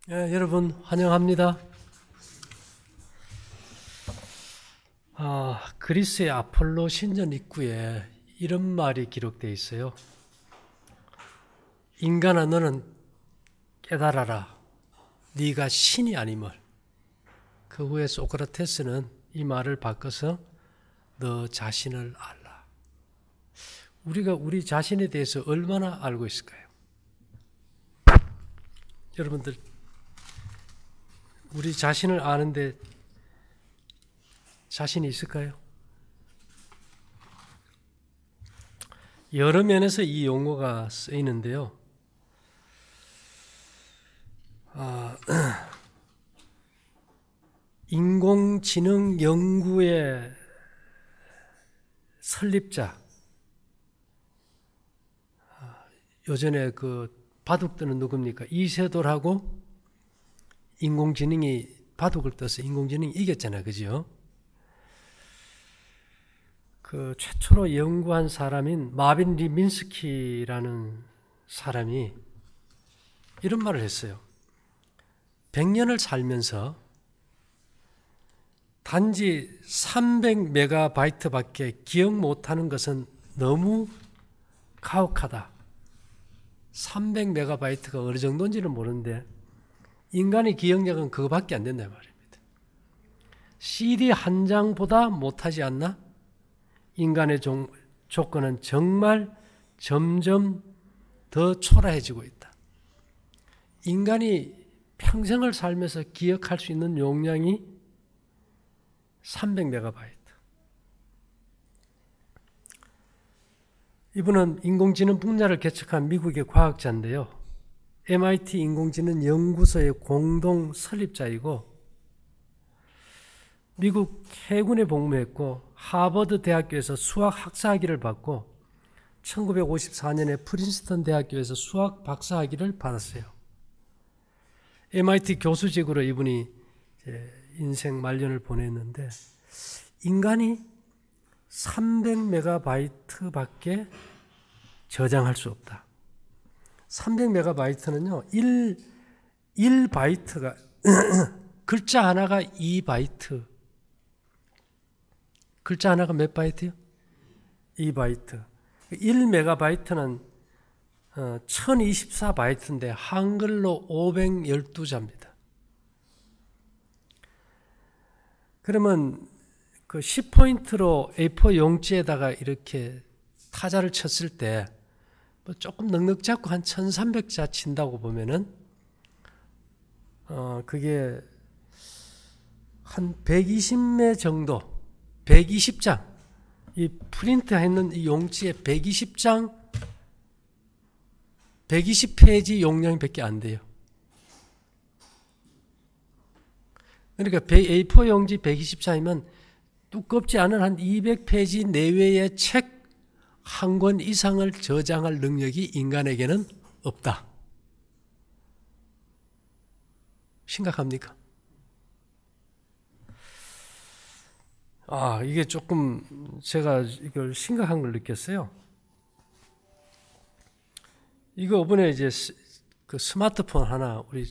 여러분 환영합니다. 그리스의 아폴로 신전 입구에 이런 말이 기록되어 있어요. 인간아, 너는 깨달아라. 네가 신이 아님을. 그 후에 소크라테스는 이 말을 바꿔서 너 자신을 알라. 우리가 우리 자신에 대해서 얼마나 알고 있을까요? 여러분들, 우리 자신을 아는데 자신이 있을까요? 여러 면에서 이 용어가 쓰이는데요. 인공지능 연구의 설립자, 요전에 그 바둑뜨는 누굽니까? 이세돌하고 인공지능이 바둑을 떠서 인공지능이 이겼잖아요. 그죠? 그 최초로 연구한 사람인 마빈 리민스키라는 사람이 이런 말을 했어요. 100년을 살면서 단지 300메가바이트밖에 기억 못하는 것은 너무 가혹하다. 300메가바이트가 어느 정도인지는 모르는데 인간의 기억력은 그거밖에 안 된단 말입니다. CD 한 장보다 못하지 않나? 인간의 조건은 정말 점점 더 초라해지고 있다. 인간이 평생을 살면서 기억할 수 있는 용량이 300메가바이트. 이분은 인공지능 분야를 개척한 미국의 과학자인데요. MIT 인공지능 연구소의 공동 설립자이고 미국 해군에 복무했고 하버드 대학교에서 수학 학사학위를 받고 1954년에 프린스턴 대학교에서 수학 박사학위를 받았어요. MIT 교수직으로 이분이 인생 말년을 보냈는데 인간이 300메가바이트밖에 저장할 수 없다. 300메가바이트는요, 1바이트가 글자 하나가 2바이트. 글자 하나가 몇 바이트요? 2바이트. 1메가바이트는 1024바이트인데 한글로 512자입니다. 그러면 그 10포인트로 A4 용지에다가 이렇게 타자를 쳤을 때 뭐 조금 넉넉 잡고 한 1300자 친다고 보면은 그게 한 120매 정도, 120장, 이 프린트 했는 이 용지에 120장, 120페이지 용량밖에 안 돼요. 그러니까 A4 용지 120장이면 두껍지 않은 한 200페이지 내외의 책 한 권 이상을 저장할 능력이 인간에게는 없다. 심각합니까? 이게 조금 제가 이걸 심각한 걸 느꼈어요. 이거 이번에 이제 그 스마트폰 하나 우리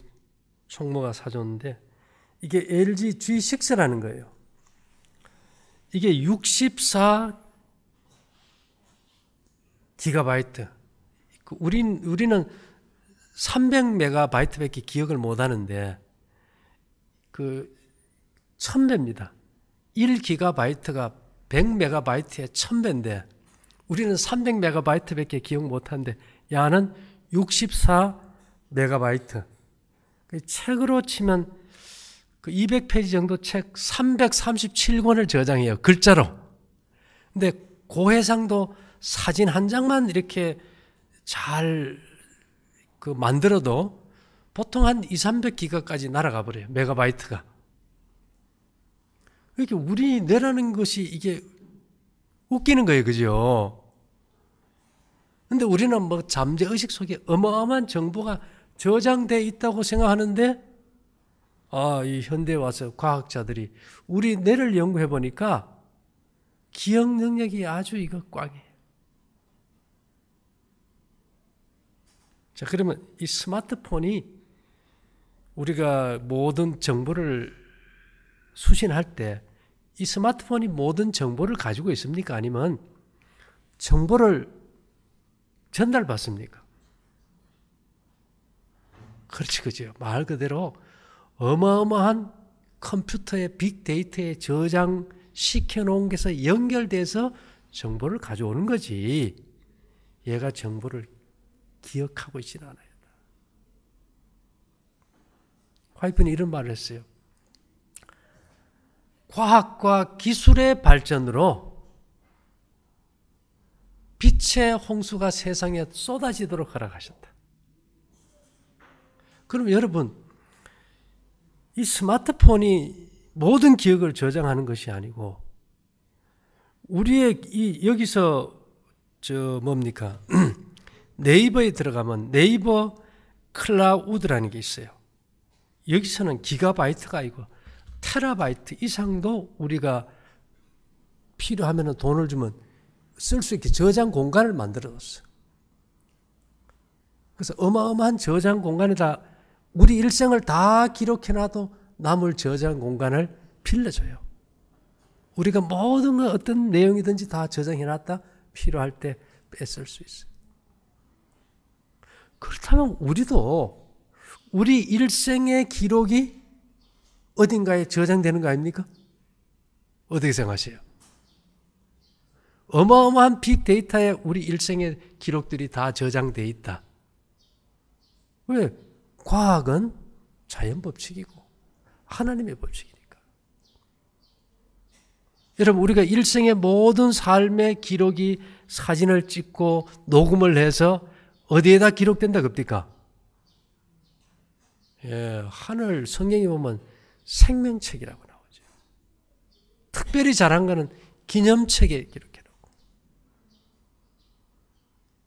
총무가 사줬는데 이게 LG G6라는 거예요. 이게 64 기가바이트. 우리는 300메가바이트밖에 기억을 못 하는데 그 1000배입니다. 1기가바이트가 100메가바이트의 1000배인데 우리는 300메가바이트밖에 기억 못 하는데 야는 64메가바이트. 책으로 치면 그 200페이지 정도 책 337권을 저장해요. 글자로. 근데 고해상도 사진 한 장만 이렇게 잘 그 만들어도 보통 한 200~300기가까지 날아가 버려요. 메가바이트가. 그러니까 우리 뇌라는 것이 이게 웃기는 거예요. 그죠? 근데 우리는 뭐 잠재의식 속에 어마어마한 정보가 저장되어 있다고 생각하는데 이 현대에 와서 과학자들이 우리 뇌를 연구해 보니까 기억 능력이 아주 이거 꽝이에요. 자, 그러면 이 스마트폰이 우리가 모든 정보를 수신할 때 이 스마트폰이 모든 정보를 가지고 있습니까? 아니면 정보를 전달받습니까? 그렇지, 그죠? 말 그대로 어마어마한 컴퓨터의 빅데이터에 저장시켜 놓은 게서 연결돼서 정보를 가져오는 거지. 얘가 정보를 기억하고 있지는 않아요. 화이프는 이런 말을 했어요. 과학과 기술의 발전으로 빛의 홍수가 세상에 쏟아지도록 허락하셨다. 그럼 여러분, 이 스마트폰이 모든 기억을 저장하는 것이 아니고 우리의 여기서 뭡니까? 네이버에 들어가면 네이버 클라우드라는 게 있어요. 여기서는 기가바이트가 아니고 테라바이트 이상도 우리가 필요하면 돈을 주면 쓸 수 있게 저장 공간을 만들어놨어요. 그래서 어마어마한 저장 공간에다 우리 일생을 다 기록해놔도 남을 저장 공간을 빌려줘요. 우리가 모든 거 어떤 내용이든지 다 저장해놨다 필요할 때 뺏을 수 있어요. 그렇다면 우리도 우리 일생의 기록이 어딘가에 저장되는 거 아닙니까? 어떻게 생각하세요? 어마어마한 빅데이터에 우리 일생의 기록들이 다 저장되어 있다. 왜? 과학은 자연법칙이고 하나님의 법칙이니까. 여러분, 우리가 일생의 모든 삶의 기록이 사진을 찍고 녹음을 해서 어디에다 기록된다 그럽니까? 예, 하늘 성경에 보면 생명책이라고 나오죠. 특별히 잘한 거는 기념책에 기록해놓고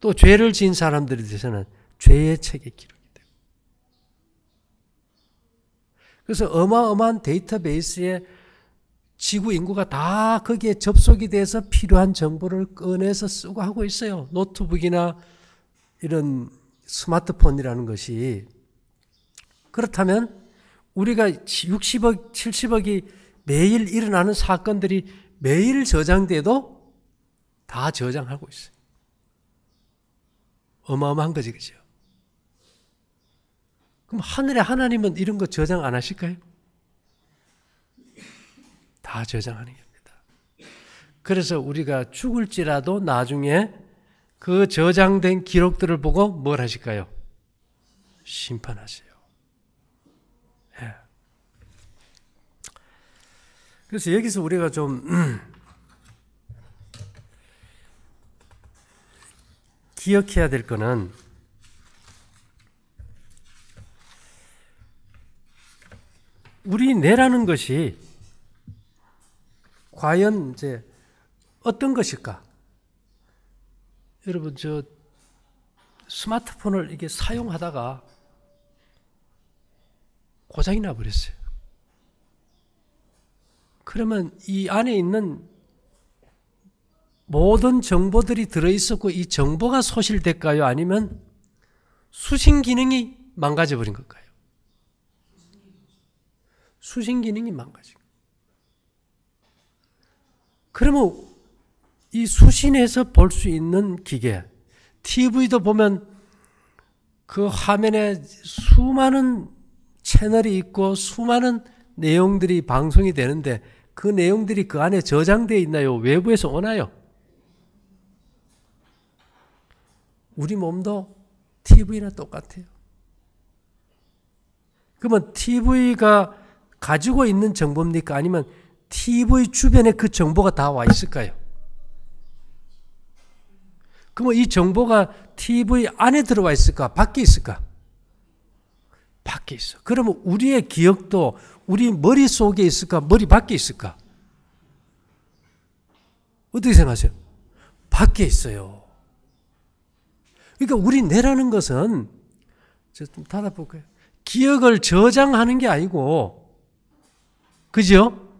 또 죄를 지은 사람들에 대해서는 죄의 책에 기록이 되고 그래서 어마어마한 데이터베이스에 지구 인구가 다 거기에 접속이 돼서 필요한 정보를 꺼내서 쓰고 하고 있어요. 노트북이나 이런 스마트폰이라는 것이. 그렇다면 우리가 60억, 70억이 매일 일어나는 사건들이 매일 저장돼도 다 저장하고 있어요. 어마어마한 거지, 그죠? 그럼 하늘의 하나님은 이런 거 저장 안 하실까요? 다 저장하는 겁니다. 그래서 우리가 죽을지라도 나중에 그 저장된 기록들을 보고 뭘 하실까요? 심판하세요. 예. 그래서 여기서 우리가 좀 기억해야 될 거는 우리 뇌라는 것이 과연 이제 어떤 것일까? 여러분, 저 스마트폰을 이게 사용하다가 고장이 나버렸어요. 그러면 이 안에 있는 모든 정보들이 들어있었고 이 정보가 소실될까요? 아니면 수신 기능이 망가져버린 걸까요? 수신 기능이 망가진 거예요. 그러면 이 수신에서 볼 수 있는 기계, TV도 보면 그 화면에 수많은 채널이 있고 수많은 내용들이 방송이 되는데 그 내용들이 그 안에 저장되어 있나요? 외부에서 오나요? 우리 몸도 TV나 똑같아요. 그러면 TV가 가지고 있는 정보입니까? 아니면 TV 주변에 그 정보가 다 와 있을까요? 그러면 이 정보가 TV 안에 들어와 있을까? 밖에 있을까? 밖에 있어. 그러면 우리의 기억도 우리 머릿속에 있을까? 머리 밖에 있을까? 어떻게 생각하세요? 밖에 있어요. 그러니까 우리 뇌라는 것은, 저 좀 닫아볼까요? 기억을 저장하는 게 아니고, 그죠?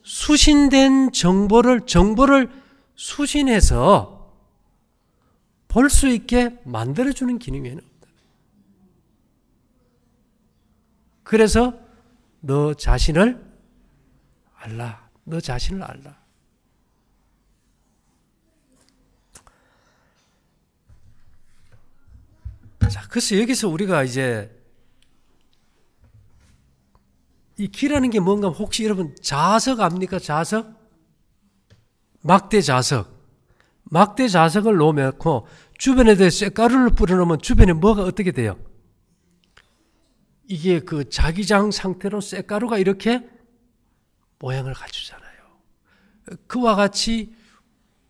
수신된 정보를 수신해서 볼 수 있게 만들어주는 기능이 없다. 그래서 너 자신을 알라. 너 자신을 알라. 자, 그래서 여기서 우리가 이제 이 기라는 게 뭔가 혹시 여러분 자석 압니까? 자석? 막대 자석. 막대 자석을 놓고 주변에 쇳가루를 뿌려놓으면 주변에 뭐가 어떻게 돼요? 이게 그 자기장 상태로 쇳가루가 이렇게 모양을 갖추잖아요. 그와 같이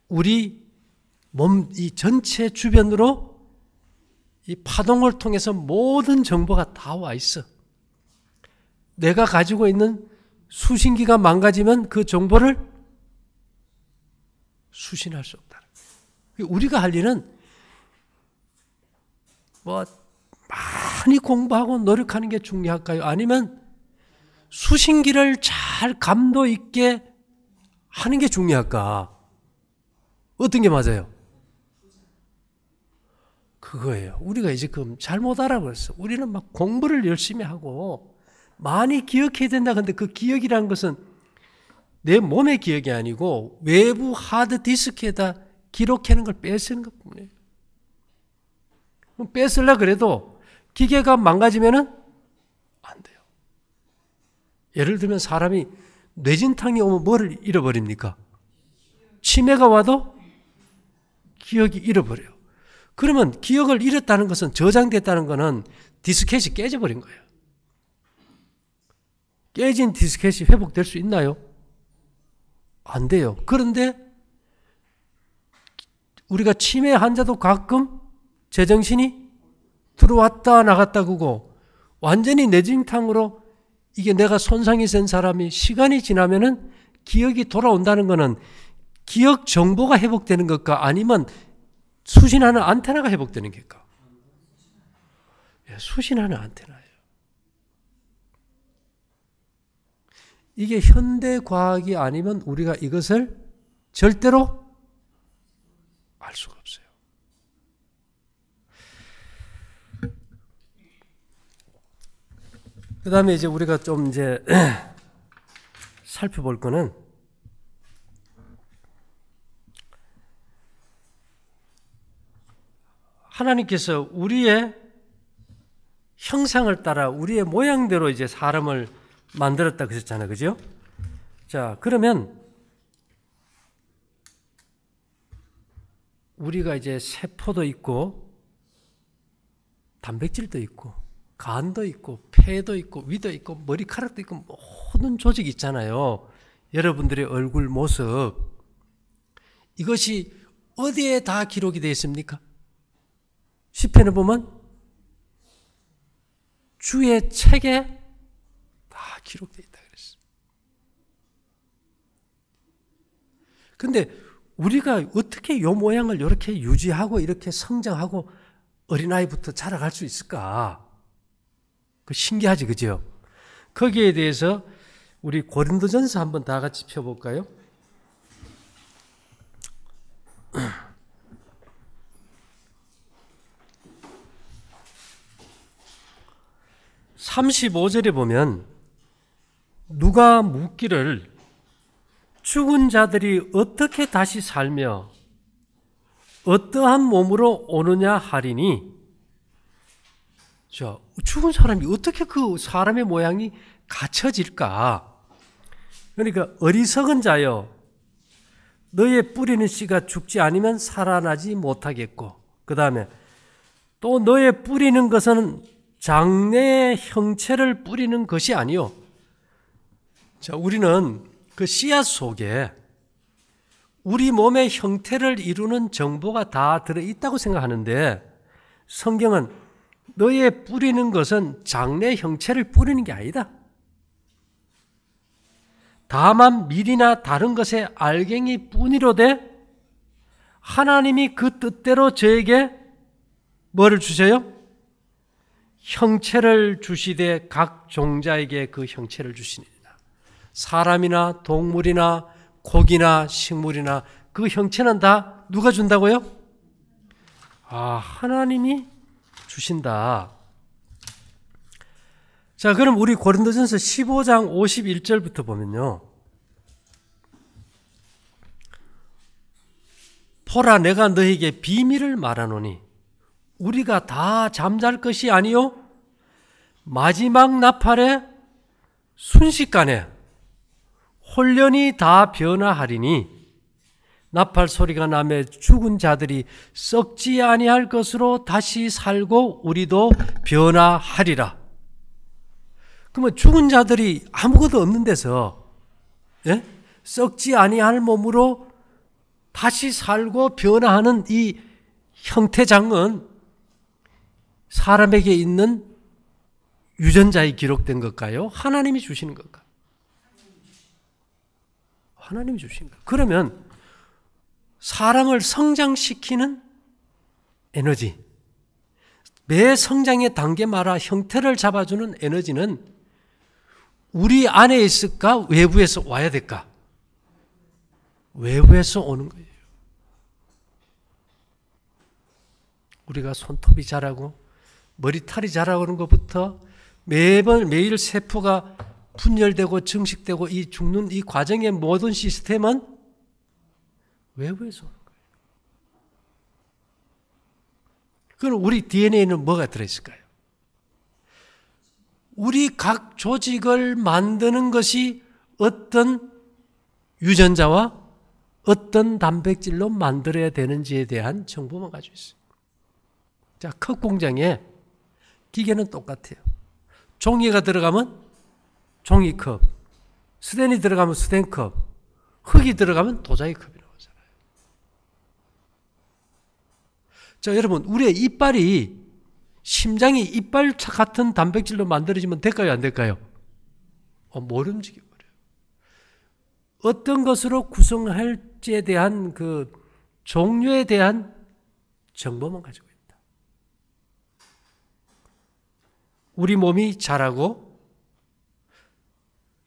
우리 몸 이 전체 주변으로 이 파동을 통해서 모든 정보가 다 와 있어. 내가 가지고 있는 수신기가 망가지면 그 정보를 수신할 수 없다. 우리가 할 일은 뭐 많이 공부하고 노력하는 게 중요할까요? 아니면 수신기를 잘 감도 있게 하는 게 중요할까? 어떤 게 맞아요? 그거예요. 우리가 지금 잘못 알아버렸어. 우리는 막 공부를 열심히 하고 많이 기억해야 된다. 근데 그 기억이라는 것은 내 몸의 기억이 아니고 외부 하드디스크에다 기록하는 걸 빼쓰는 것뿐이에요. 뺏으려고 그래도 기계가 망가지면은 안 돼요. 예를 들면 사람이 뇌진탕이 오면 뭐를 잃어버립니까? 치매가 와도 기억이 잃어버려요. 그러면 기억을 잃었다는 것은 저장됐다는 것은 디스켓이 깨져버린 거예요. 깨진 디스켓이 회복될 수 있나요? 안 돼요. 그런데 우리가 치매 환자도 가끔 제정신이 들어왔다 나갔다 그고 완전히 뇌진탕으로 이게 내가 손상이 된 사람이 시간이 지나면은 기억이 돌아온다는 것은 기억 정보가 회복되는 것과 아니면 수신하는 안테나가 회복되는 것일까? 수신하는 안테나예요. 이게 현대 과학이 아니면 우리가 이것을 절대로 알 수가 없어요. 그 다음에 이제 우리가 좀 이제 살펴볼 거는 하나님께서 우리의 형상을 따라 우리의 모양대로 이제 사람을 만들었다 그랬잖아요. 그죠? 자, 그러면 우리가 이제 세포도 있고 단백질도 있고 간도 있고 폐도 있고 위도 있고 머리카락도 있고 모든 조직이 있잖아요. 여러분들의 얼굴 모습 이것이 어디에 다 기록이 되어 있습니까? 시편에 보면 주의 책에 다 기록되어 있다 그랬어. 근데 우리가 어떻게 이 모양을 이렇게 유지하고 이렇게 성장하고 어린아이부터 자라갈 수 있을까? 그 신기하지, 그죠? 거기에 대해서 우리 고린도전서 한번 다 같이 펴볼까요? 35절에 보면 누가 묻기를 죽은 자들이 어떻게 다시 살며 어떠한 몸으로 오느냐 하리니, 자, 죽은 사람이 어떻게 그 사람의 모양이 갖춰질까? 그러니까 어리석은 자여 너의 뿌리는 씨가 죽지 않으면 살아나지 못하겠고, 그 다음에 또 너의 뿌리는 것은 장래의 형체를 뿌리는 것이 아니요. 자, 우리는 그 씨앗 속에 우리 몸의 형태를 이루는 정보가 다 들어있다고 생각하는데, 성경은 너의 뿌리는 것은 장래 형체를 뿌리는 게 아니다. 다만 밀이나 다른 것의 알갱이 뿐이로되 하나님이 그 뜻대로 저에게 뭐를 주세요? 형체를 주시되 각 종자에게 그 형체를 주시니라. 사람이나 동물이나 고기나 식물이나 그 형체는 다 누가 준다고요? 하나님이 주신다. 자, 그럼 우리 고린도전서 15장 51절부터 보면요. 보라, 내가 너에게 비밀을 말하노니 우리가 다 잠잘 것이 아니요 마지막 나팔에 순식간에 홀련히 다 변화하리니 나팔 소리가 나매 죽은 자들이 썩지 아니할 것으로 다시 살고 우리도 변화하리라. 그러면 죽은 자들이 아무것도 없는 데서 썩지 아니할 몸으로 다시 살고 변화하는 이 형태장은 사람에게 있는 유전자에 기록된 것일까요? 하나님이 주시는 걸까요? 하나님이 주신 거예요. 그러면 사람을 성장시키는 에너지, 매 성장의 단계마다 형태를 잡아주는 에너지는 우리 안에 있을까? 외부에서 와야 될까? 외부에서 오는 거예요. 우리가 손톱이 자라고 머리털이 자라고 하는 것부터 매일 세포가 분열되고 증식되고 이 죽는 이 과정의 모든 시스템은 외부에서 오는 거예요. 그럼 우리 DNA에는 뭐가 들어있을까요? 우리 각 조직을 만드는 것이 어떤 유전자와 어떤 단백질로 만들어야 되는지에 대한 정보만 가지고 있어요. 자, 컵 공장에 기계는 똑같아요. 종이가 들어가면 종이컵, 스텐이 들어가면 스텐컵, 흙이 들어가면 도자기컵이 나오잖아요. 자, 여러분, 우리의 이빨이 심장이 이빨 같은 단백질로 만들어지면 될까요? 안 될까요? 못 움직여버려요. 어떤 것으로 구성할지에 대한 그 종류에 대한 정보만 가지고 있다. 우리 몸이 자라고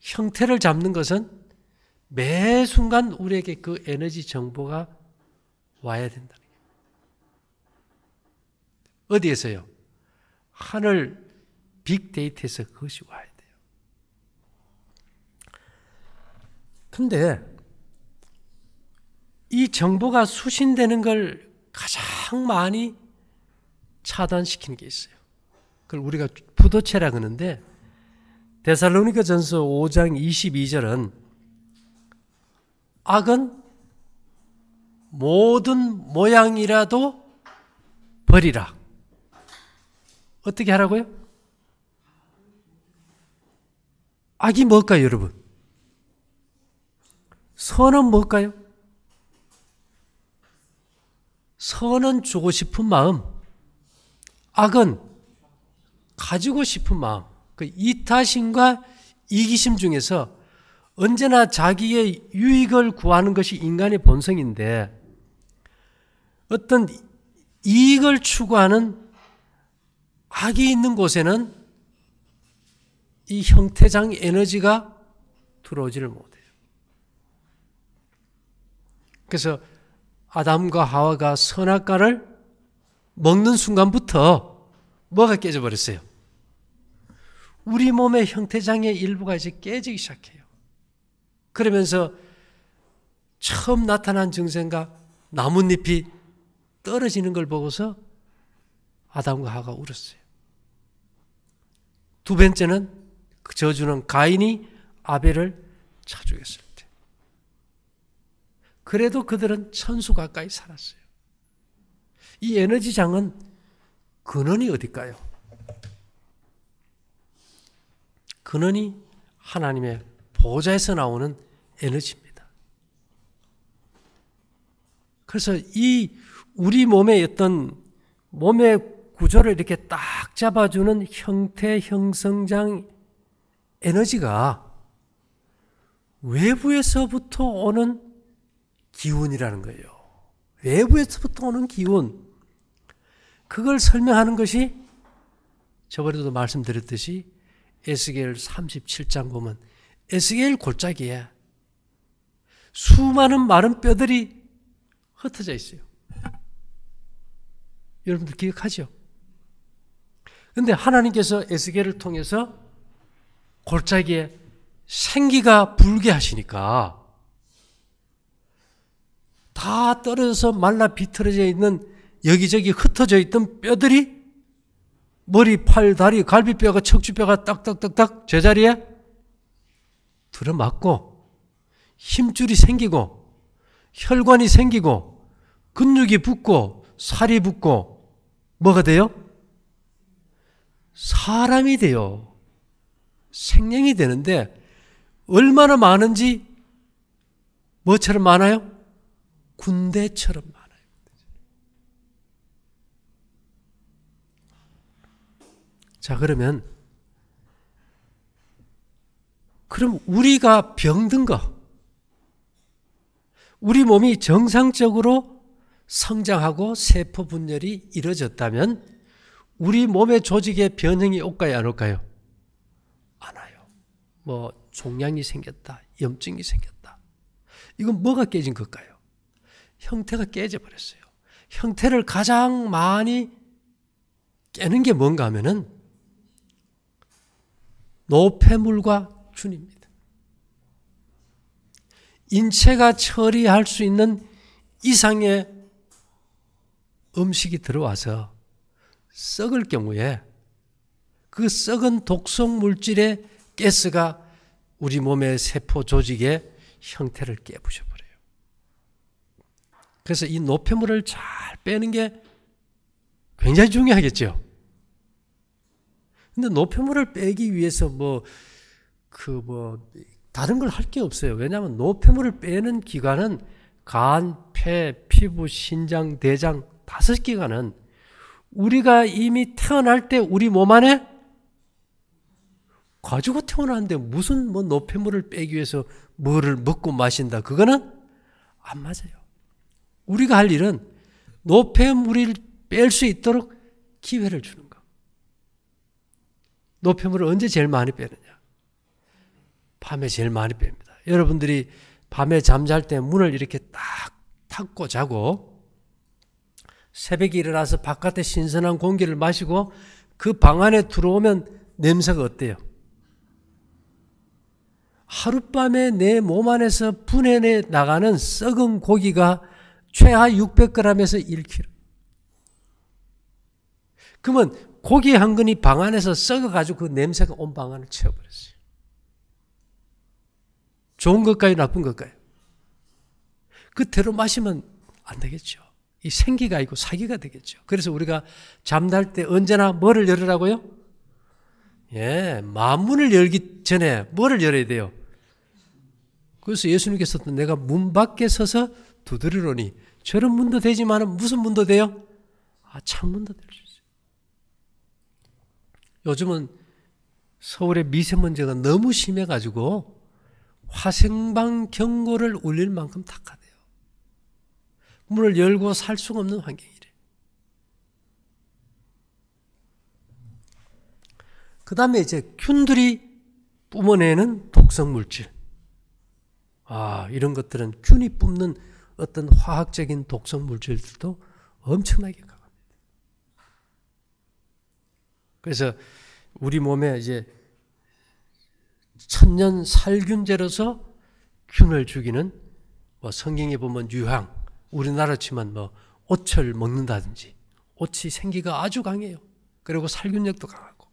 형태를 잡는 것은 매 순간 우리에게 그 에너지 정보가 와야 된다는 거예요. 어디에서요? 하늘 빅데이터에서 그것이 와야 돼요. 근데 이 정보가 수신되는 걸 가장 많이 차단시키는 게 있어요. 그걸 우리가 부도체라 그러는데 데살로니가전서 5장 22절은 악은 모든 모양이라도 버리라. 어떻게 하라고요? 악이 뭘까요, 여러분? 선은 뭘까요? 선은 주고 싶은 마음, 악은 가지고 싶은 마음, 그 이타심과 이기심 중에서 언제나 자기의 유익을 구하는 것이 인간의 본성인데 어떤 이익을 추구하는 악이 있는 곳에는 이 형태장 에너지가 들어오지를 못해요. 그래서 아담과 하와가 선악과를 먹는 순간부터 뭐가 깨져버렸어요? 우리 몸의 형태장의 일부가 이제 깨지기 시작해요. 그러면서 처음 나타난 증세가 나뭇잎이 떨어지는 걸 보고서 아담과 하와가 울었어요. 두 번째는 그 저주는 가인이 아벨을 쳐 죽였을 때. 그래도 그들은 천수 가까이 살았어요. 이 에너지장은 근원이 어딜까요? 근원이 하나님의 보좌에서 나오는 에너지입니다. 그래서 이 우리 몸의 어떤 몸의 구조를 이렇게 딱 잡아주는 형태, 형성장 에너지가 외부에서부터 오는 기운이라는 거예요. 외부에서부터 오는 기운. 그걸 설명하는 것이 저번에도 말씀드렸듯이 에스겔 37장 보면 에스겔 골짜기에 수많은 마른 뼈들이 흩어져 있어요. 여러분들 기억하죠? 그런데 하나님께서 에스겔을 통해서 골짜기에 생기가 불게 하시니까 다 떨어져서 말라 비틀어져 있는 여기저기 흩어져 있던 뼈들이 머리, 팔, 다리, 갈비뼈가, 척추뼈가 딱딱딱딱 제자리에 들어맞고 힘줄이 생기고 혈관이 생기고 근육이 붙고 살이 붙고 뭐가 돼요? 사람이 돼요. 생명이 되는데 얼마나 많은지 뭐처럼 많아요? 군대처럼 많아요. 자, 그럼 우리가 병든 거, 우리 몸이 정상적으로 성장하고 세포 분열이 이루어졌다면 우리 몸의 조직에 변형이 올까요, 안 올까요? 안 와요. 뭐 종양이 생겼다, 염증이 생겼다. 이건 뭐가 깨진 걸까요? 형태가 깨져버렸어요. 형태를 가장 많이 깨는 게 뭔가 하면은 노폐물과 균입니다. 인체가 처리할 수 있는 이상의 음식이 들어와서 썩을 경우에 그 썩은 독성 물질의 가스가 우리 몸의 세포 조직의 형태를 깨부셔버려요. 그래서 이 노폐물을 잘 빼는 게 굉장히 중요하겠죠. 근데 노폐물을 빼기 위해서 다른 걸 할 게 없어요. 왜냐하면 노폐물을 빼는 기관은 간, 폐, 피부, 신장, 대장 5기관은 우리가 이미 태어날 때 우리 몸 안에 가지고 태어났는데 무슨 노폐물을 빼기 위해서 뭐를 먹고 마신다. 그거는 안 맞아요. 우리가 할 일은 노폐물을 뺄 수 있도록 기회를 주는 거. 노폐물을 언제 제일 많이 빼느냐? 밤에 제일 많이 뺍니다. 여러분들이 밤에 잠잘 때 문을 이렇게 딱 닫고 자고 새벽에 일어나서 바깥에 신선한 공기를 마시고 그 방 안에 들어오면 냄새가 어때요? 하룻밤에 내 몸 안에서 분해내 나가는 썩은 고기가 최하 600g에서 1kg. 그러면 고기 한 근이 방 안에서 썩어가지고 그 냄새가 온 방 안을 채워버렸어요. 좋은 것까지 나쁜 것까지. 그대로 마시면 안 되겠죠. 이 생기가 아니고 사기가 되겠죠. 그래서 우리가 잠잘 때 언제나 뭐를 열으라고요? 마문을 열기 전에 뭐를 열어야 돼요? 그래서 예수님께서도 내가 문 밖에 서서 두드리노니 저런 문도 되지만 무슨 문도 돼요? 창문도 될 수 있어요. 요즘은 서울의 미세먼지가 너무 심해가지고 화생방 경고를 울릴 만큼 탁하대요. 문을 열고 살 수가 없는 환경이래. 그 다음에 이제 균들이 뿜어내는 독성물질. 이런 것들은 균이 뿜는 어떤 화학적인 독성물질들도 엄청나게 강합니다. 그래서 우리 몸에 이제 천년 살균제로서 균을 죽이는 성경에 보면 유황, 우리나라 치면 오철 먹는다든지 오치 생기가 아주 강해요. 그리고 살균력도 강하고.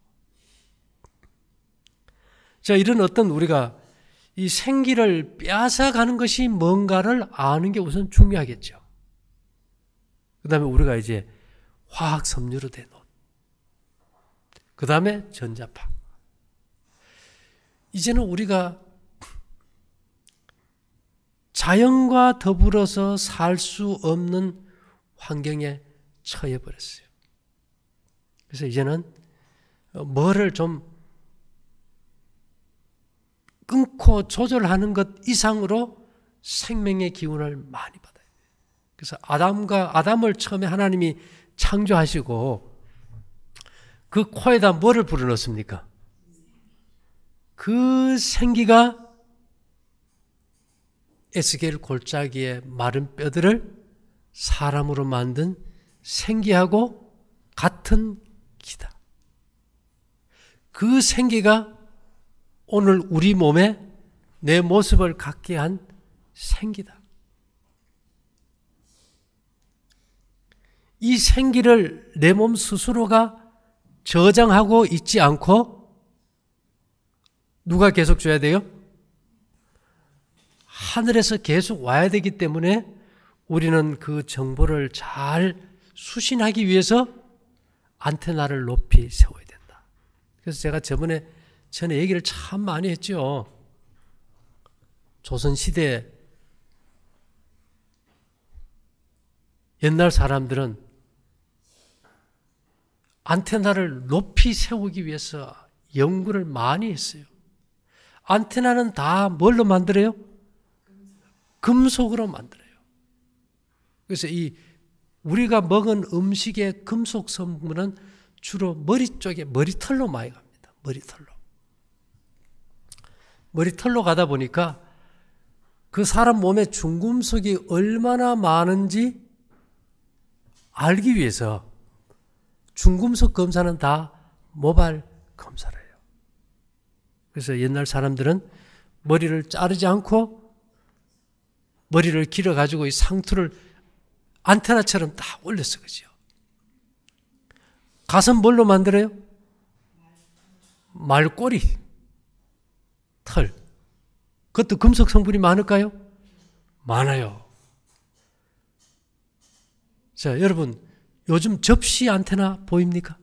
자, 이런 어떤 우리가 이 생기를 빼앗아가는 것이 뭔가를 아는 게 우선 중요하겠죠. 그 다음에 우리가 이제 화학 섬유로 된 옷. 그 다음에 전자파. 이제는 우리가 자연과 더불어서 살 수 없는 환경에 처해 버렸어요. 그래서 이제는 뭐를 좀 끊고 조절하는 것 이상으로 생명의 기운을 많이 받아요. 그래서 아담을 처음에 하나님이 창조하시고 그 코에다 뭐를 불어넣습니까? 그 생기가 에스겔 골짜기의 마른 뼈들을 사람으로 만든 생기하고 같은 기다. 그 생기가 오늘 우리 몸에 내 모습을 갖게 한 생기다. 이 생기를 내 몸 스스로가 저장하고 있지 않고 누가 계속 줘야 돼요? 하늘에서 계속 와야 되기 때문에 우리는 그 정보를 잘 수신하기 위해서 안테나를 높이 세워야 된다. 그래서 제가 전에 얘기를 참 많이 했죠. 조선시대 옛날 사람들은 안테나를 높이 세우기 위해서 연구를 많이 했어요. 안테나는 다 뭘로 만들어요? 금속으로 만들어요. 그래서 우리가 먹은 음식의 금속 성분은 주로 머리 쪽에 머리털로 많이 갑니다. 머리털로 가다 보니까 그 사람 몸에 중금속이 얼마나 많은지 알기 위해서 중금속 검사는 다 모발 검사를 해요. 그래서 옛날 사람들은 머리를 자르지 않고 머리를 길어가지고 이 상투를 안테나처럼 딱 올렸어. 그죠? 가슴 뭘로 만들어요? 말꼬리, 털. 그것도 금속 성분이 많을까요? 많아요. 자, 여러분, 요즘 접시 안테나 보입니까?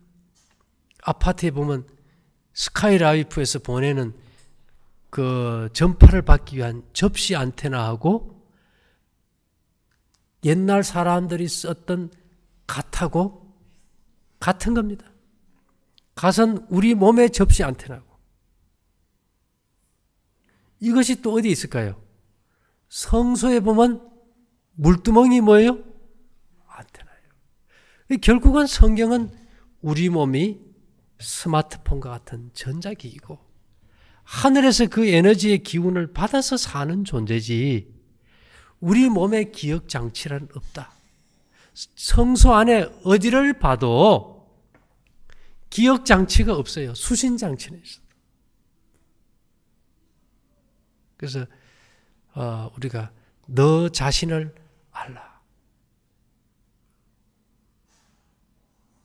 아파트에 보면 스카이라이프에서 보내는 그 전파를 받기 위한 접시 안테나하고 옛날 사람들이 썼던 갓하고 같은 겁니다. 갓은 우리 몸의 접시 안테나고 이것이 또 어디 있을까요? 성소에 보면 물두멍이 뭐예요? 안테나예요. 결국은 성경은 우리 몸이 스마트폰과 같은 전자기기고 하늘에서 그 에너지의 기운을 받아서 사는 존재지 우리 몸에 기억장치란 없다. 성소 안에 어디를 봐도 기억장치가 없어요. 수신장치는 있어. 그래서 우리가 너 자신을 알라.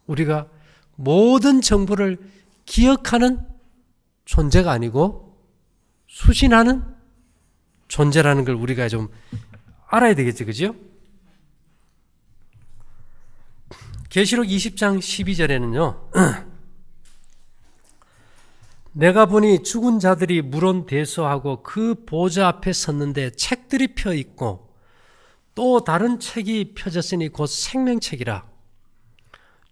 우리가 모든 정보를 기억하는 존재가 아니고 수신하는 존재라는 걸 우리가 좀 알아야 되겠지, 그죠? 계시록 20장 12절에는요. 내가 보니 죽은 자들이 물론 대소하고 그 보좌 앞에 섰는데 책들이 펴 있고 또 다른 책이 펴졌으니 곧 생명책이라.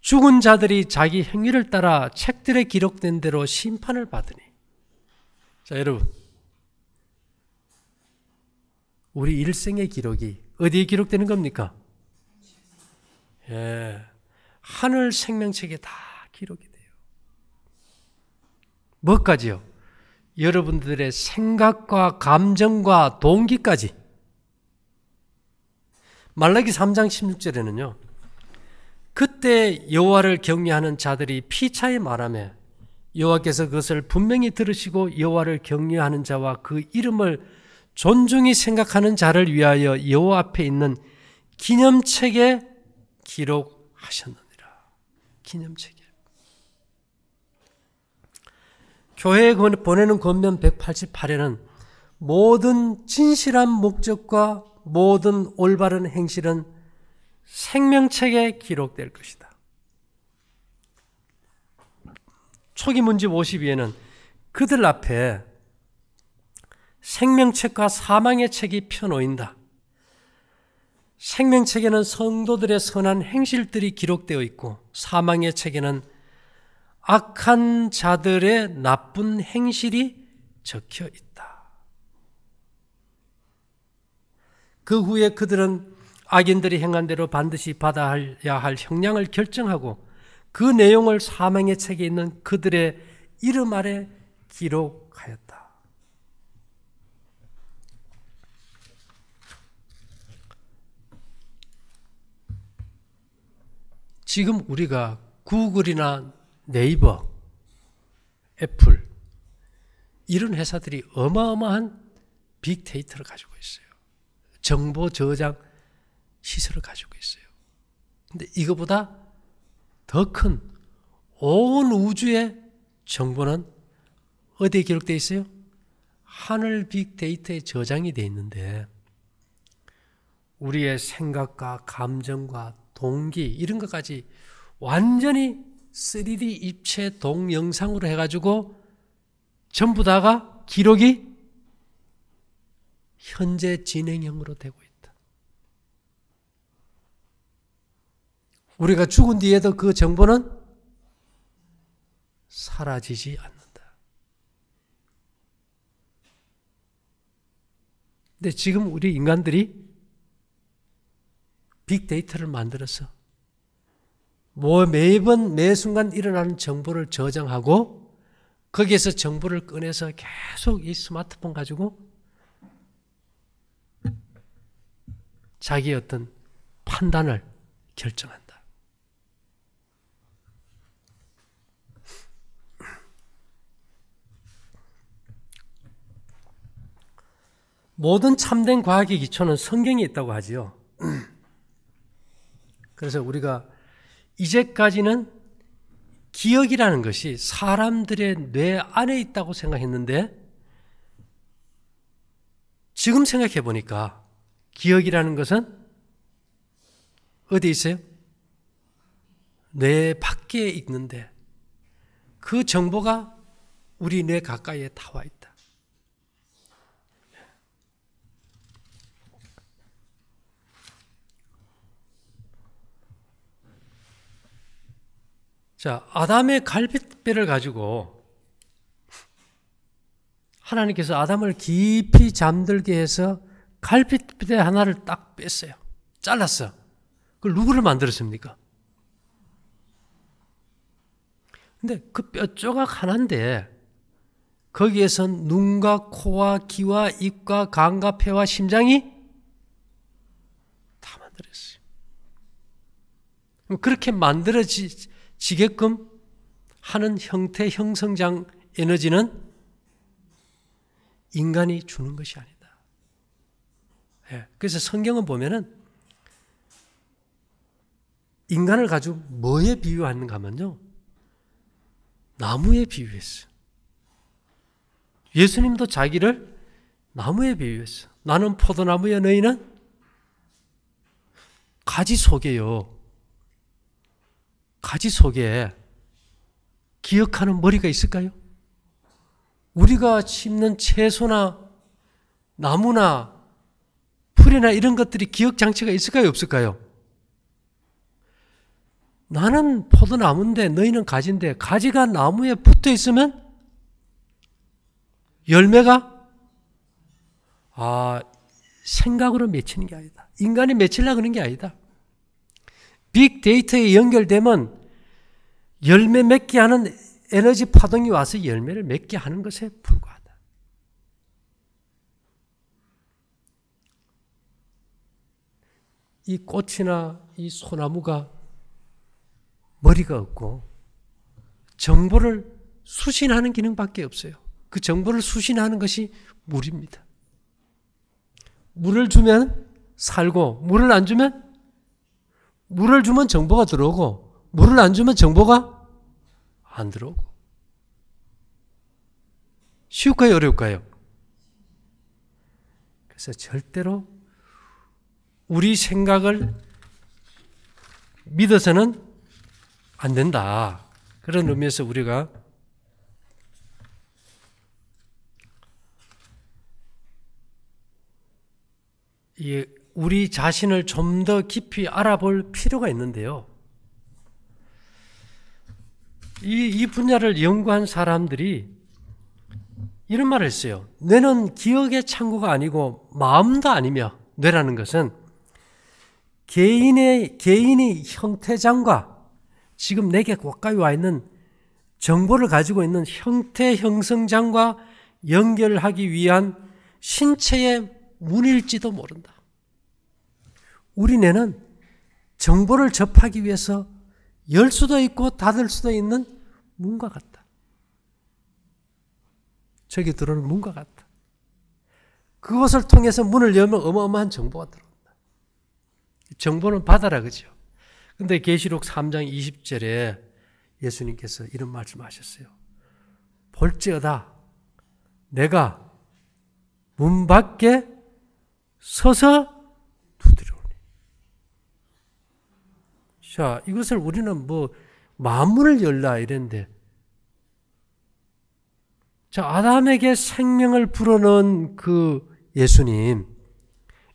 죽은 자들이 자기 행위를 따라 책들에 기록된 대로 심판을 받으니. 자, 여러분. 우리 일생의 기록이 어디에 기록되는 겁니까? 예. 하늘 생명책에 다 기록이 돼요. 뭐까지요? 여러분들의 생각과 감정과 동기까지. 말라기 3장 16절에는요. 그때 여호와를 경외하는 자들이 피차에 말하며 여호와께서 그것을 분명히 들으시고 여호와를 경외하는 자와 그 이름을 존중히 생각하는 자를 위하여 여호와 앞에 있는 기념책에 기록하셨느니라. 기념책에. 교회에 보내는 권면 188에는 모든 진실한 목적과 모든 올바른 행실은 생명책에 기록될 것이다. 초기 문집 52에는 그들 앞에 생명책과 사망의 책이 펴놓인다. 생명책에는 성도들의 선한 행실들이 기록되어 있고 사망의 책에는 악한 자들의 나쁜 행실이 적혀 있다. 그 후에 그들은 악인들이 행한 대로 반드시 받아야 할 형량을 결정하고 그 내용을 사망의 책에 있는 그들의 이름 아래 기록하였다. 지금 우리가 구글이나 네이버, 애플 이런 회사들이 어마어마한 빅데이터를 가지고 있어요. 정보 저장 시설을 가지고 있어요. 근데 이거보다 더 큰 온 우주의 정보는 어디에 기록되어 있어요? 하늘 빅데이터에 저장이 되어 있는데 우리의 생각과 감정과 동기 이런 것까지 완전히 3D 입체 동영상으로 해가지고 전부 다가 기록이 현재 진행형으로 되고 있다. 우리가 죽은 뒤에도 그 정보는 사라지지 않는다. 근데 지금 우리 인간들이 빅데이터를 만들어서 매번 매 순간 일어나는 정보를 저장하고 거기에서 정보를 꺼내서 계속 이 스마트폰 가지고 자기의 어떤 판단을 결정한다. 모든 참된 과학의 기초는 성경에 있다고 하지요. 그래서 우리가 이제까지는 기억이라는 것이 사람들의 뇌 안에 있다고 생각했는데 지금 생각해 보니까 기억이라는 것은 어디 있어요? 뇌 밖에 있는데 그 정보가 우리 뇌 가까이에 다 와 있다. 자, 아담의 갈빗뼈를 가지고 하나님께서 아담을 깊이 잠들게 해서 갈빗뼈 하나를 딱 뺐어요. 잘랐어. 그걸 누구를 만들었습니까? 근데 그 뼈 조각 하나인데 거기에서 눈과 코와 귀와 입과 간과 폐와 심장이 다 만들었어요. 그렇게 만들어지게끔 하는 형태 형성장 에너지는 인간이 주는 것이 아니다. 그래서 성경은 보면은 인간을 가지고 뭐에 비유하는가 하면요. 나무에 비유했어. 예수님도 자기를 나무에 비유했어. 나는 포도나무여 너희는 가지 속에요. 가지 속에 기억하는 머리가 있을까요? 우리가 심는 채소나 나무나 풀이나 이런 것들이 기억 장치가 있을까요? 없을까요? 나는 포도나무인데 너희는 가지인데 가지가 나무에 붙어 있으면 열매가 생각으로 맺히는 게 아니다. 인간이 맺히려고 하는 게 아니다. 빅데이터에 연결되면 열매 맺게 하는 에너지 파동이 와서 열매를 맺게 하는 것에 불과하다. 이 꽃이나 이 소나무가 머리가 없고 정보를 수신하는 기능밖에 없어요. 그 정보를 수신하는 것이 물입니다. 물을 주면 살고 물을 안 주면 물을 주면 정보가 들어오고 물을 안 주면 정보가 안 들어오고. 쉬울까요? 어려울까요? 그래서 절대로 우리 생각을 믿어서는 안 된다. 그런 의미에서 우리가 우리 자신을 좀 더 깊이 알아볼 필요가 있는데요. 이 분야를 연구한 사람들이 이런 말을 했어요. 뇌는 기억의 창고가 아니고 마음도 아니며 뇌라는 것은 개인의 형태장과 지금 내게 가까이 와 있는 정보를 가지고 있는 형태 형성장과 연결하기 위한 신체의 문일지도 모른다. 우리 뇌는 정보를 접하기 위해서 열 수도 있고 닫을 수도 있는 문과 같다. 저기 들어오는 문과 같다. 그것을 통해서 문을 열면 어마어마한 정보가 들어온다. 정보는 받아라, 그죠? 근데 계시록 3장 20절에 예수님께서 이런 말씀하셨어요. 볼지어다 내가 문 밖에 서서 두드려오니. 자, 이것을 우리는 뭐 만문을 열라 이랬는데, 자, 아담에게 생명을 불어넣은 그 예수님,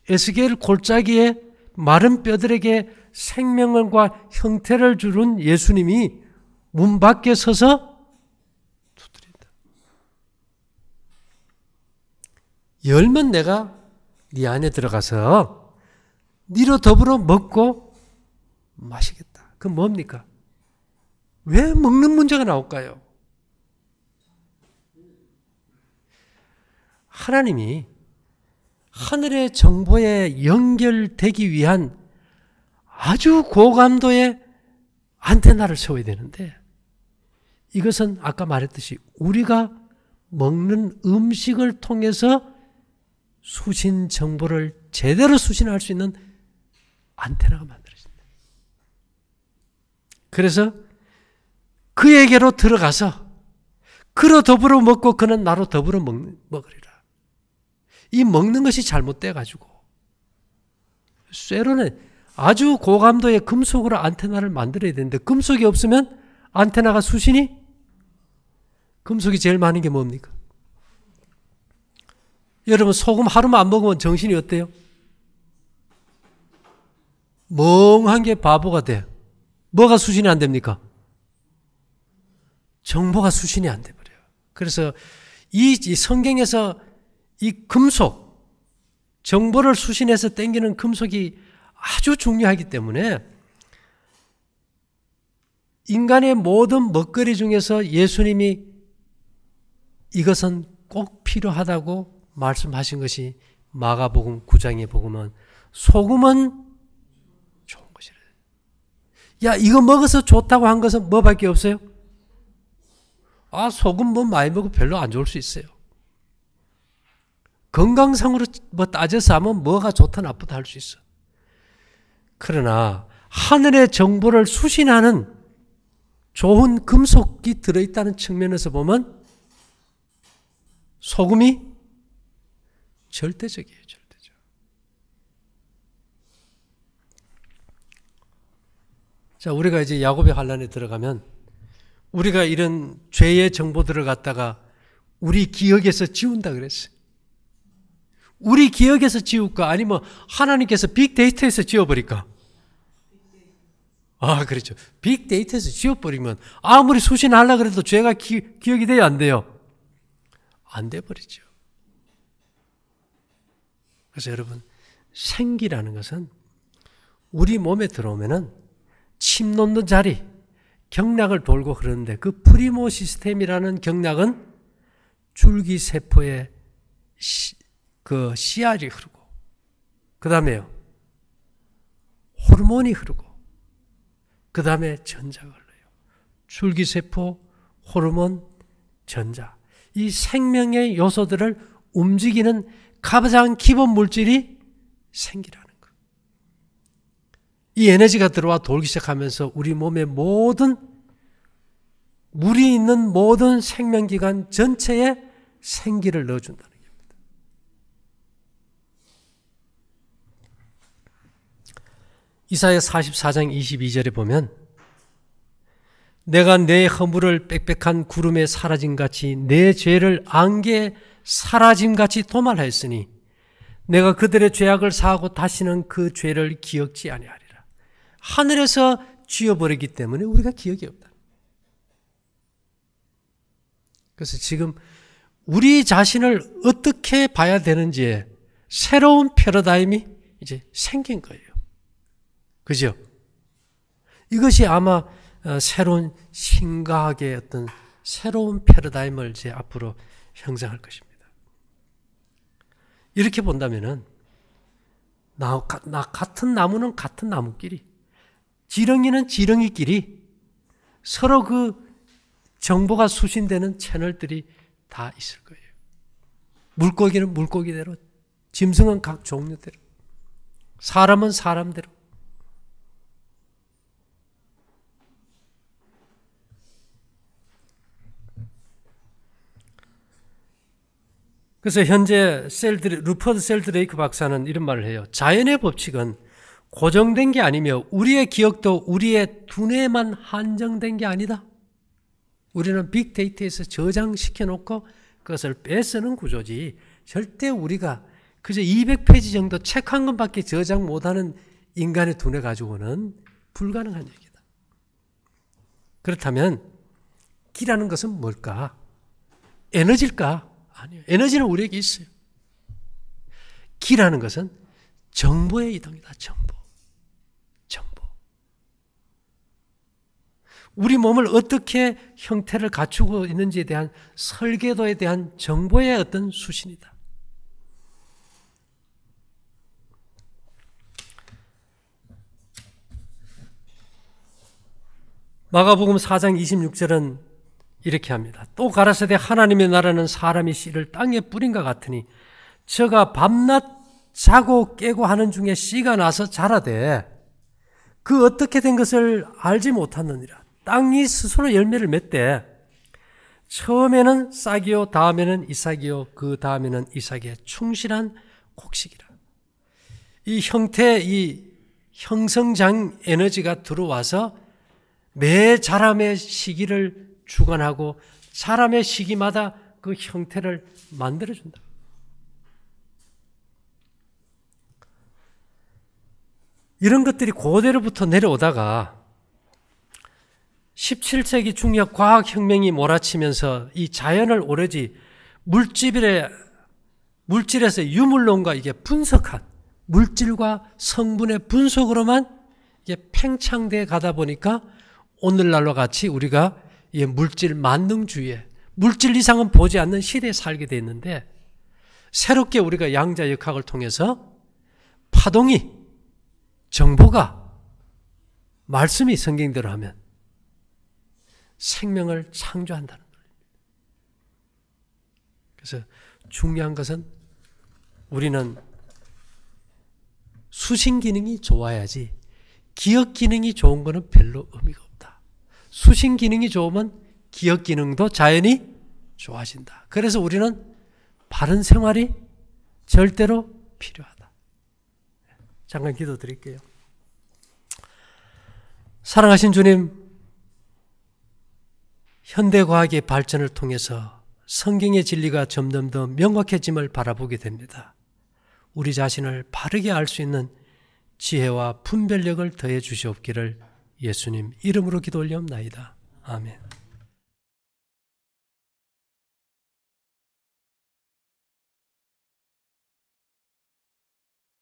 에스겔 골짜기에 마른 뼈들에게 생명과 형태를 주는 예수님이 문 밖에 서서 두드린다. 열면 내가 네 안에 들어가서 네로 더불어 먹고 마시겠다. 그건 뭡니까? 왜 먹는 문제가 나올까요? 하나님이 하늘의 정보에 연결되기 위한 아주 고감도의 안테나를 세워야 되는데, 이것은 아까 말했듯이 우리가 먹는 음식을 통해서 수신 정보를 제대로 수신할 수 있는 안테나가 만들어진다. 그래서 그에게로 들어가서 그로 더불어 먹고 그는 나로 더불어 먹으리라. 이 먹는 것이 잘못돼 가지고 쇠로는 아주 고감도의 금속으로 안테나를 만들어야 되는데, 금속이 없으면 안테나가 수신이, 금속이 제일 많은 게 뭡니까? 여러분, 소금 하루만 안 먹으면 정신이 어때요? 멍한 게 바보가 돼. 뭐가 수신이 안 됩니까? 정보가 수신이 안 돼버려요. 그래서 이 성경에서 이 금속, 정보를 수신해서 땡기는 금속이 아주 중요하기 때문에 인간의 모든 먹거리 중에서 예수님이 이것은 꼭 필요하다고 말씀하신 것이 마가복음 9장에 보면 소금은 좋은 것이래. 야, 이거 먹어서 좋다고 한 것은 뭐밖에 없어요? 아, 소금 뭐 많이 먹으면 별로 안 좋을 수 있어요. 건강상으로 뭐 따져서 하면 뭐가 좋다 나쁘다 할 수 있어. 그러나 하늘의 정보를 수신하는 좋은 금속이 들어있다는 측면에서 보면 소금이 절대적이에요. 절대적. 자, 우리가 이제 야곱의 환란에 들어가면 우리가 이런 죄의 정보들을 갖다가 우리 기억에서 지운다 그랬어요. 우리 기억에서 지울까? 아니면 하나님께서 빅데이터에서 지워버릴까? 아, 그렇죠. 빅데이터에서 지워버리면 아무리 수신하려고 해도 죄가 기억이 돼요? 안 돼요? 안 돼버리죠. 그래서 여러분, 생기라는 것은 우리 몸에 들어오면은 침 놓는 자리, 경락을 돌고 그러는데, 그 프리모 시스템이라는 경락은 줄기세포의 그 씨알이 흐르고, 그 다음에요, 호르몬이 흐르고, 그 다음에 전자가 흘러요. 줄기세포, 호르몬, 전자. 이 생명의 요소들을 움직이는 가장 기본 물질이 생기라는 거. 이 에너지가 들어와 돌기 시작하면서 우리 몸의 모든, 물이 있는 모든 생명기관 전체에 생기를 넣어준다는 겁니다. 이사야 44장 22절에 보면, 내가 내 허물을 빽빽한 구름에 사라짐같이 내 죄를 안개에 사라짐같이 도말하였으니 내가 그들의 죄악을 사하고 다시는 그 죄를 기억지 아니하리라. 하늘에서 지워버리기 때문에 우리가 기억이 없다. 그래서 지금 우리 자신을 어떻게 봐야 되는지에 새로운 패러다임이 이제 생긴 거예요. 그죠? 이것이 아마 새로운 신과학의 어떤 새로운 패러다임을 이제 앞으로 형성할 것입니다. 이렇게 본다면은 같은 나무는 같은 나무끼리, 지렁이는 지렁이끼리 서로 그 정보가 수신되는 채널들이 다 있을 거예요. 물고기는 물고기대로, 짐승은 각 종류대로, 사람은 사람대로. 그래서 현재 루퍼드 셀드레이크 박사는 이런 말을 해요. 자연의 법칙은 고정된 게 아니며 우리의 기억도 우리의 두뇌만 한정된 게 아니다. 우리는 빅데이터에서 저장시켜 놓고 그것을 빼쓰는 구조지, 절대 우리가 그저 200페이지 정도 책 한 권밖에 저장 못하는 인간의 두뇌 가지고는 불가능한 얘기다. 그렇다면 기라는 것은 뭘까? 에너지일까? 아니요. 에너지는 우리에게 있어요. 기라는 것은 정보의 이동이다. 정보. 우리 몸을 어떻게 형태를 갖추고 있는지에 대한 설계도에 대한 정보의 어떤 수신이다. 마가복음 4장 26절은 이렇게 합니다. 또 가라사대 하나님의 나라는 사람이 씨를 땅에 뿌린 것 같으니 저가 밤낮 자고 깨고 하는 중에 씨가 나서 자라되 그 어떻게 된 것을 알지 못하느니라. 땅이 스스로 열매를 맺되 처음에는 싹이요 다음에는 이삭이요 그 다음에는 이삭의 충실한 곡식이라. 이 형태, 이 형성장 에너지가 들어와서 매 자람의 시기를 주관하고 사람의 시기마다 그 형태를 만들어준다. 이런 것들이 고대로부터 내려오다가 17세기 중력 과학혁명이 몰아치면서 이 자연을 오로지 물질에서 유물론과 이게 분석한 물질과 성분의 분석으로만 이게 팽창돼 가다 보니까 오늘날과 같이 우리가 이 물질 만능주의에 물질 이상은 보지 않는 시대에 살게 됐는데, 새롭게 우리가 양자역학을 통해서 파동이, 정보가, 말씀이 성경대로 하면 생명을 창조한다는 거예요. 그래서 중요한 것은 우리는 수신 기능이 좋아야지 기억 기능이 좋은 거는 별로 의미가 없다. 수신 기능이 좋으면 기억 기능도 자연히 좋아진다. 그래서 우리는 바른 생활이 절대로 필요하다. 잠깐 기도드릴게요. 사랑하신 주님, 현대과학의 발전을 통해서 성경의 진리가 점점 더 명확해짐을 바라보게 됩니다. 우리 자신을 바르게 알 수 있는 지혜와 분별력을 더해 주시옵기를 예수님 이름으로 기도 올려옵나이다. 아멘.